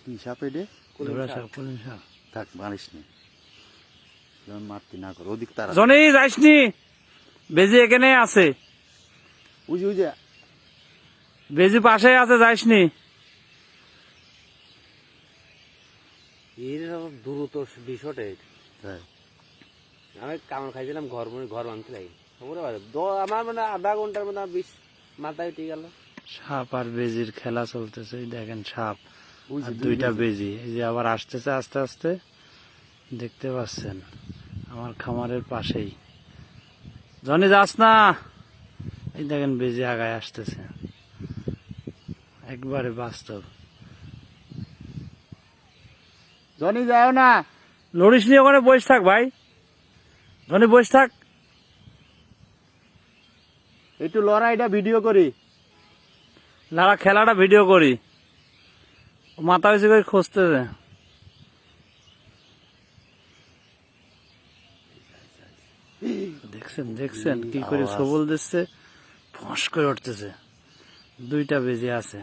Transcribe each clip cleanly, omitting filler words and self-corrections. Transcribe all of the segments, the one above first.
কি সাপ এটা? ধরা সাপ, কোন সাপ? থাক মারিস নি, যেমন মারতি না কর, ওদিক তারা জনি যাইসনি, বেজি এখানে আছে, উজে উজে বেজি পাশে আছে, যাইসনি। এর দ্রুত বিষয়টা তাই আমি কামড় খাইছিলাম, ঘর আনতে লাগি আমার মানে আধা ঘন্টার মধ্যে বিষ মাথায় উঠে গেল। সাপ আর বেজির খেলা চলতেছে, এই দেখেন সাপ ওই যে আর দুই দুইটা বেজি। বেজি, এই যে আবার আসতেছে আস্তে আস্তে, দেখতে পাচ্ছেন আমার খামারের পাশেই। জনি যাস না, এই দেখেন বেজি আগায় আসতেছে, একবারে বাস্তব। জনি যাও না, লড়িস নি, ওখানে বসে থাক ভাই, জনি বসে থাক। একটু লড়াইটা ভিডিও করি। লারা খেলাটা ভিডিও করি, ও মাথা বেশি করে খুঁজতেছে। দেখছেন দেখছেন কি করে আওয়াজ। সবল দিচ্ছে, ফস করে উঠতেছে, দুইটা বেজে আছে।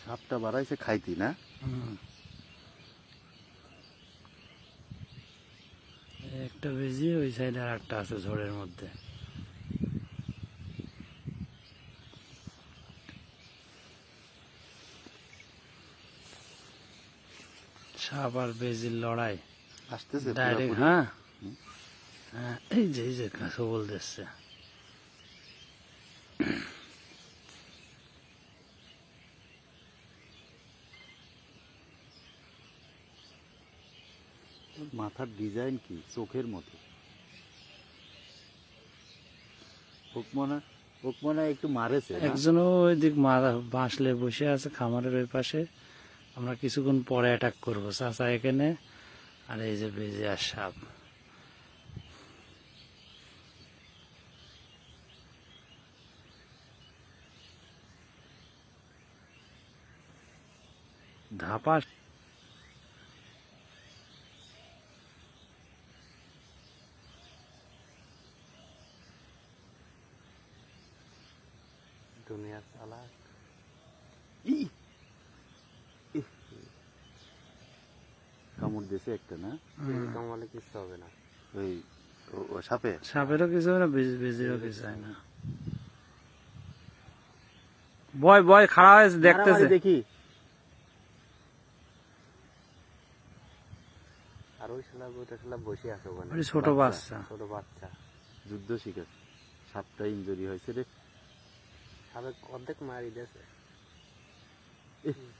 সাপটা বাড়াইছে খাইতি না? একটা বেজি, ওই সাইডে আর একটা আছে ঝড়ের মধ্যে। সাপ আর বেজির লড়াই আসতেছে ডাইরেক্ট। পুরাপুরি। হ্যাঁ হ্যাঁ, এই যে সবল দিচ্ছে। মাথার ডিজাইন কি চোখের মতো। ওক মনে হয় একটু মারেছে না? একজনও ওই দিক মারা বাঁশলে বসে আছে খামারের ওই পাশে। আমরা কিছুক্ষণ পরে অ্যাটাক করবো, চাচা এখানে, আর এই যে বেজে আর সাপ। ধাপা দুনিয়ার চালা ই! ইহ! কামড় দিয়েছে একটা না? কামালে কিচ্ছু হবে না। ওই ও সাপে সাপেরও কিছু হয় না, বেজিরও কিছু হয় না। বয় বয় খাড়া হয়েছে, দেখতেছে। মারামারি দেখি। আর ওই শালা বসে আছে ওখানে, ওই ছোট বাচ্চা। ছোট বাচ্চা। যুদ্ধ শিখেছে। সাপটা ইনজুরি হয়েছে রে। সাবেক অর্ধেক মারি দিয়েছে।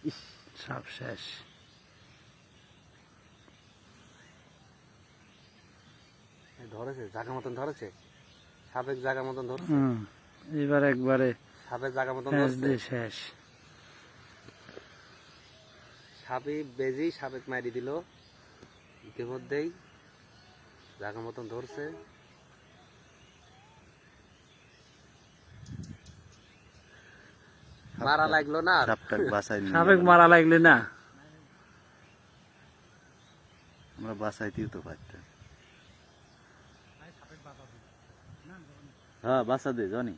ইস! সাপ শেষ। ধরেছে জায়গা মতন ধরেছে, সাবেক জায়গা মতন ধরছে, এবার একবারে সাবেক জায়গা মতন শেষ ধরছে। দিয়ে শেষ। সাপে বেজি সাবেক মারি দিল, ইতিমধ্যেই জায়গা মতন ধরছে। মারা লাগলো না আর। সাপটা বাঁচাই নিয়ে সাবেক গেলাম। মারা লাগলে না, আমরা বাঁচাইতেও তো পারতাম। হ্যাঁ বাঁচা দে জনি।